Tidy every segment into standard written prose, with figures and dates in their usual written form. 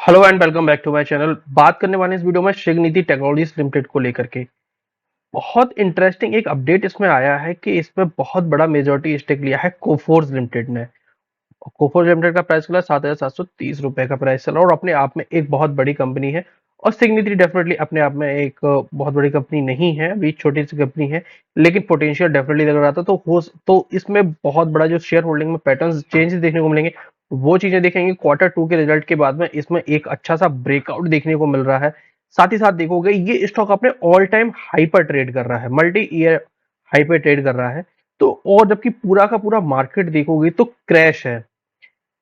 Hello and welcome back to my channel. बात करने वाले इस वीडियो में शिगनिति टेक्नोलॉजीज लिमिटेड को लेकर के बहुत इंटरेस्टिंग एक अपडेट इसमें आया है कि इसमें बहुत बड़ा मेजॉरिटी स्टेक लिया है कोफोर्स लिमिटेड ने। कोफोर्स लिमिटेड का प्राइस चला 7,730 रुपए का प्राइस चला और अपने आप में एक बहुत बड़ी कंपनी है। और सिग्निटी डेफिनेटली अपने आप में एक बहुत बड़ी कंपनी नहीं है, अभी छोटी सी कंपनी है, लेकिन पोटेंशियल डेफिनेटली लग रहा था। तो इसमें बहुत बड़ा जो शेयर होल्डिंग में पैटर्न चेंजेस देखने को मिलेंगे, वो चीजें देखेंगे क्वार्टर 2 के रिजल्ट के बाद में। इसमें एक अच्छा सा ब्रेकआउट देखने को मिल रहा है। साथ ही साथ देखोगे ये स्टॉक अपने ऑल टाइम हाई पर ट्रेड कर रहा है, मल्टी ईयर हाई पे ट्रेड कर रहा है। तो और जबकि पूरा का पूरा मार्केट देखोगे तो क्रैश है।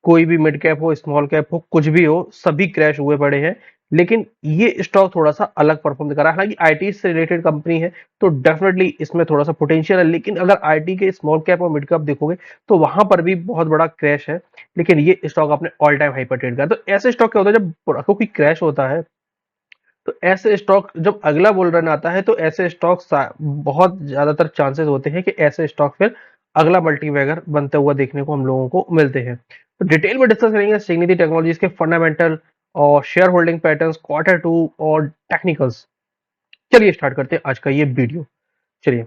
कोई भी मिड कैप हो, स्मॉल कैप हो, कुछ भी हो, सभी क्रैश हुए पड़े हैं। लेकिन ये स्टॉक थोड़ा सा अलग परफॉर्म कर रहा है। हालांकि आईटी से रिलेटेड कंपनी है तो डेफिनेटली इसमें थोड़ा सा पोटेंशियल है, लेकिन अगर आईटी के स्मॉल कैप और मिड कैप देखोगे तो वहां पर भी बहुत बड़ा क्रैश है। लेकिन ये स्टॉक अपने ऑल टाइम हाई पर ट्रेड कर रहा है। तो ऐसे स्टॉक क्या होता है जब कोई क्रैश होता है, तो ऐसे स्टॉक जब अगला बुल रन आता है तो ऐसे स्टॉक बहुत ज्यादातर चांसेस होते हैं कि ऐसे स्टॉक फिर अगला मल्टीबैगर बनते हुआ देखने को हम लोगों को मिलते हैं। तो डिटेल में डिस्कस करेंगे सिग्निटी टेक्नोलॉजीज के फंडामेंटल और शेयर होल्डिंग पैटर्न्स, क्वार्टर 2 और टेक्निकल्स। चलिए स्टार्ट करते हैं आज का ये वीडियो। चलिए,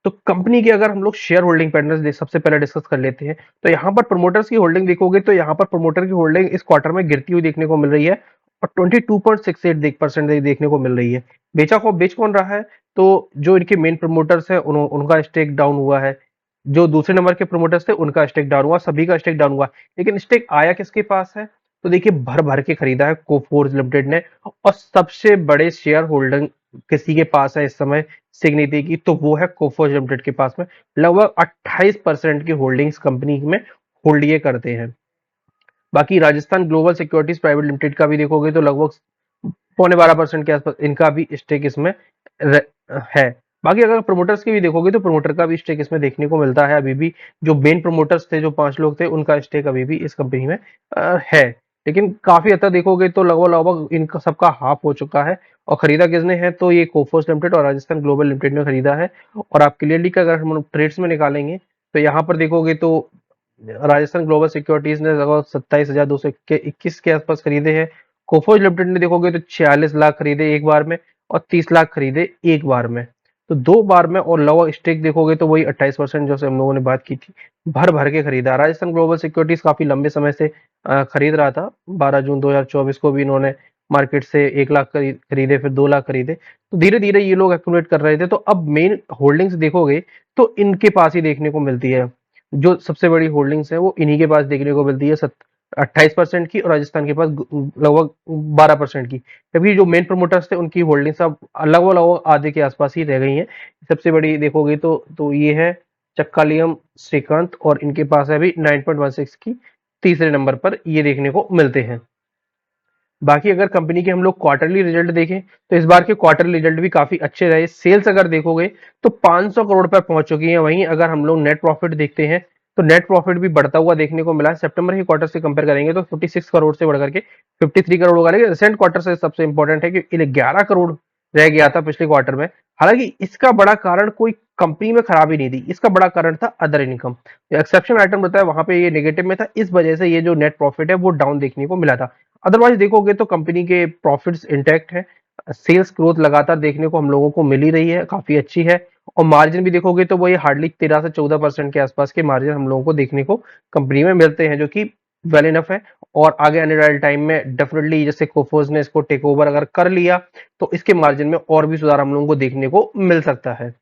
तो कंपनी के अगर हम लोग शेयर होल्डिंग पैटर्न्स सबसे पहले डिस्कस कर लेते हैं, तो यहाँ पर प्रोमोटर्स की होल्डिंग देखोगे तो यहाँ पर प्रोमोटर की होल्डिंग इस क्वार्टर में गिरती हुई देखने को मिल रही है और 22.68% देखने को मिल रही है। बेच कौन रहा है? तो जो इनके मेन प्रमोटर्स है उनका स्टेक डाउन हुआ है। जो दूसरे नंबर के प्रमोटर्स थे उनका स्टेक डाउन हुआ, सभी का स्टेक डाउन हुआ। लेकिन स्टेक आया किसके पास है? तो देखिए, भर भर के खरीदा है कोफोर्ज लिमिटेड ने। और सबसे बड़े शेयर होल्डिंग किसी के पास है इस समय सिग्निटी की, तो वो है कोफोर्ज लिमिटेड के पास में। लगभग 28% की होल्डिंग्स कंपनी में होल्ड ये करते हैं। बाकी Rajasthan global securities private limited का भी देखोगे तो लगभग 12.25% के आसपास इनका भी स्टेक इसमें है। बाकी अगर प्रमोटर्स की भी देखोगे तो प्रमोटर का भी स्टेक इसमें देखने को मिलता है अभी भी। जो मेन प्रमोटर्स थे, जो 5 लोग थे, उनका स्टेक अभी भी इस कंपनी में है। लेकिन काफी हद तक देखोगे तो लगभग लगभग इनका सबका हाफ हो चुका है। और खरीदा किसने है? तो ये कोफोर्स लिमिटेड और राजस्थान ग्लोबल लिमिटेड ने खरीदा है। और आप क्लियरली का अगर हम ट्रेड्स में निकालेंगे तो यहाँ पर देखोगे तो राजस्थान ग्लोबल सिक्योरिटीज ने लगभग 27,221 के आसपास खरीदे हैं। कोफोर्ज लिमिटेड ने देखोगे तो 46 लाख खरीदे एक बार में और 30 लाख खरीदे एक बार में। तो 2 बार में। और लगभग स्टेक देखोगे तो वही 28% जो से हम लोगों ने बात की थी, भर भर के खरीदा। राजस्थान ग्लोबल सिक्योरिटीज काफी लंबे समय से खरीद रहा था। 12 जून 2024 को भी इन्होंने मार्केट से 1 लाख खरीदे, फिर 2 लाख खरीदे। तो धीरे धीरे ये लोग एक्यूमुलेट कर रहे थे। तो अब मेन होल्डिंग्स देखोगे तो इनके पास ही देखने को मिलती है। जो सबसे बड़ी होल्डिंग्स है वो इन्हीं के पास देखने को मिलती है, 28% की, और राजस्थान के पास लगभग 12% की। जबकि जो मेन प्रमोटर्स थे उनकी होल्डिंग्स अब लगभग लगभग आधे के आसपास ही रह गई हैं। सबसे बड़ी देखोगे तो ये है चक्कालियम श्रीकांत, और इनके पास है अभी 9.16 की, तीसरे नंबर पर ये देखने को मिलते हैं। बाकी अगर कंपनी के हम लोग क्वार्टरली रिजल्ट देखें तो इस बार के क्वार्टरली रिजल्ट भी काफी अच्छे रहे। सेल्स अगर देखोगे तो 500 करोड़ पर पहुंच चुकी है। वहीं अगर हम लोग नेट प्रॉफिट देखते हैं तो नेट प्रॉफिट भी बढ़ता हुआ देखने को मिला है। सितंबर के क्वार्टर से कंपेयर करेंगे तो 56 करोड़ से बढ़कर के 53 करोड़ होगा। लेकिन रिसेंट क्वार्टर से सबसे इंपॉर्टेंट है कि 11 करोड़ रह गया था पिछले क्वार्टर में। हालांकि इसका बड़ा कारण कोई कंपनी में खराबी नहीं थी, इसका बड़ा कारण था अदर इनकम। जो एक्सेप्शन आइटम रहता है वहां पे ये नेगेटिव में था, इस वजह से ये जो नेट प्रॉफिट है वो डाउन देखने को मिला था। अदरवाइज देखोगे तो कंपनी के प्रॉफिट्स इंटैक्ट है। सेल्स ग्रोथ लगातार देखने को हम लोगों को मिल ही रही है, काफी अच्छी है। और मार्जिन भी देखोगे तो वो ये हार्डली 13 से 14% के आसपास के मार्जिन हम लोगों को देखने को कंपनी में मिलते हैं, जो कि वेल इनफ है। और आगे आने वाले टाइम में डेफिनेटली जैसे कोफोर्स ने इसको टेक ओवर अगर कर लिया तो इसके मार्जिन में और भी सुधार हम लोगों को देखने को मिल सकता है।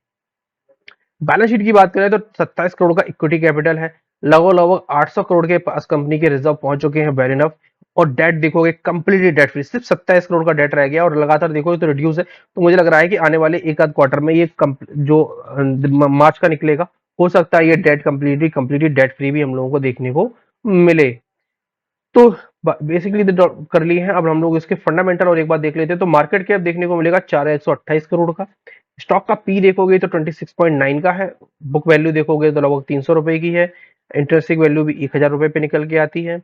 बैलेंस शीट की बात करें तो 27 करोड़ का इक्विटी कैपिटल है। लगभग लगभग 800 करोड़ के पास कंपनी के रिजर्व पहुंच चुके हैं, वेल इनफ। और डेट देखोगे कंप्लीटली डेट फ्री, सिर्फ 27 करोड़ का डेट रह गया और लगातार देखोगे तो रिड्यूस है। तो मुझे लग रहा है कि आने वाले एक आध क्वार्टर में ये जो मार्च का निकलेगा, हो सकता है ये डेट कंप्लीटली डेट फ्री भी हम लोगों को देखने को मिले। तो बेसिकली कर लिए हैं। अब हम लोग इसके फंडामेंटल और एक बार देख लेते हैं। तो मार्केट कैप देखने को मिलेगा 4,128 करोड़ का। स्टॉक का पी देखोगे तो 26.9 का है। बुक वैल्यू देखोगे तो लगभग 300 रुपए की है। इंटरेस्टिंग वैल्यू भी 1,000 रुपए पे निकल के आती है।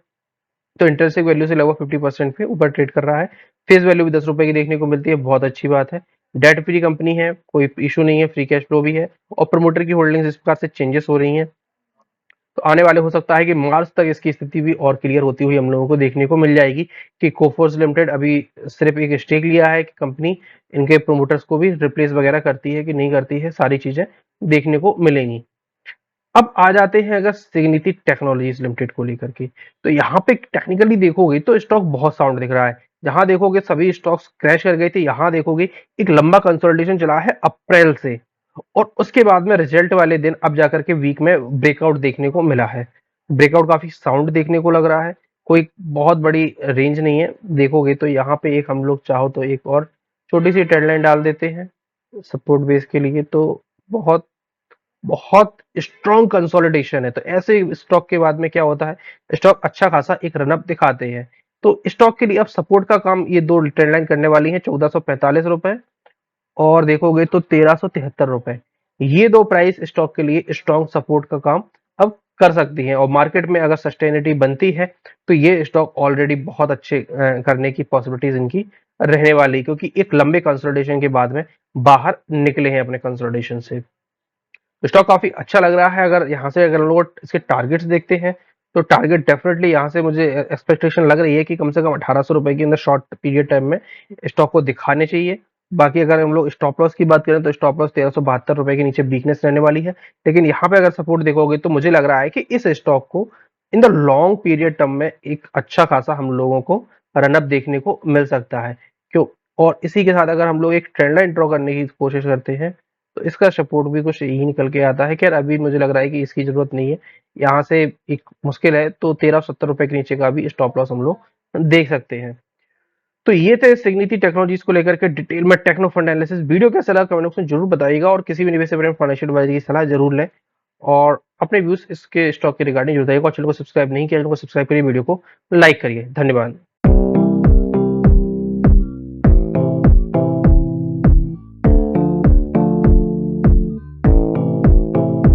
तो इंटरेस्टिंग वैल्यू से लगभग 50% पे ऊपर ट्रेड कर रहा है। फेस वैल्यू भी 10 रुपए की देखने को मिलती है, बहुत अच्छी बात है। डेट फ्री कंपनी है, कोई इशू नहीं है, फ्री कैश फ्लो भी है। और प्रमोटर की होल्डिंग्स इस प्रकार से चेंजेस हो रही हैं। तो आने वाले हो सकता है कि मार्च तक इसकी स्थिति भी और क्लियर होती हुई हम लोगों को देखने को मिल जाएगी कि कोफोर्ज लिमिटेड अभी सिर्फ एक स्टेक लिया है कि कंपनी इनके प्रोमोटर्स को भी रिप्लेस वगैरह करती है कि नहीं करती है, सारी चीजें देखने को मिलेंगी। अब आ जाते हैं अगर सिग्निटी टेक्नोलॉजीज लिमिटेड को लेकर के, तो यहाँ पे टेक्निकली देखोगे तो स्टॉक बहुत साउंड दिख रहा है। जहां देखोगे सभी स्टॉक्स क्रैश कर गए थे, यहाँ देखोगे एक लंबा कंसोलिडेशन चला है अप्रैल से, और उसके बाद में रिजल्ट वाले दिन अब जाकर के वीक में ब्रेकआउट देखने को मिला है। ब्रेकआउट काफी साउंड देखने को लग रहा है, कोई बहुत बड़ी रेंज नहीं है। देखोगे तो यहाँ पे एक हम लोग चाहो तो एक और छोटी सी ट्रेंड डाल देते हैं सपोर्ट बेस के लिए, तो बहुत बहुत स्ट्रॉन्ग कंसोलिडेशन है। तो ऐसे स्टॉक के बाद में क्या होता है, स्टॉक अच्छा खासा एक रनअप दिखाते हैं। तो स्टॉक के लिए अब सपोर्ट का काम ये दो ट्रेंड लाइन करने वाली है, 1445 रुपए और देखोगे तो 1373 रुपए। ये दो प्राइस स्टॉक के लिए स्ट्रॉन्ग सपोर्ट का काम अब कर सकती हैं, और मार्केट में अगर सस्टेनिटी बनती है तो ये स्टॉक ऑलरेडी बहुत अच्छे करने की पॉसिबिलिटीज इनकी रहने वाली, क्योंकि एक लंबे कंसोलिडेशन के बाद में बाहर निकले हैं अपने कंसोलिडेशन से। स्टॉक काफी अच्छा लग रहा है। अगर यहाँ से अगर हम लोग इसके टारगेट्स देखते हैं, तो टारगेट डेफिनेटली यहाँ से मुझे एक्सपेक्टेशन लग रही है कि कम से कम 1800 रुपए के अंदर शॉर्ट पीरियड टाइम में स्टॉक को दिखाने चाहिए। बाकी अगर हम लोग स्टॉप लॉस की बात करें तो स्टॉप लॉस 1372 रुपए के नीचे वीकनेस रहने वाली है। लेकिन यहाँ पे अगर सपोर्ट देखोगे तो मुझे लग रहा है कि इस स्टॉक को in the long period term में एक अच्छा खासा हम लोगों को रनअप देखने को मिल सकता है। क्यों, और इसी के साथ अगर हम लोग एक ट्रेंड लाइन ड्रॉ करने की कोशिश करते हैं तो इसका सपोर्ट भी कुछ यही निकल के आता है। खैर अभी मुझे लग रहा है कि इसकी जरूरत नहीं है, यहाँ से एक मुश्किल है तो 1370 रुपए के नीचे का भी स्टॉप लॉस हम लोग देख सकते हैं। तो ये थे सिग्निटी टेक्नोलॉजीज को लेकर के डिटेल में टेक्नो फंड एनालिसिस। वीडियो कैसा लगा कमेंट बॉक्स में जरूर बताइएगा, और किसी भी निवेश से पहले फाइनेंशियल एडवाइजर की सलाह जरूर लें, और अपने व्यूज इसके स्टॉक के रिगार्डिंग जरूर बताइएगा। और चैनल को सब्सक्राइब नहीं किया, चैनल को सब्सक्राइब करिए, वीडियो को लाइक करिए। धन्यवाद।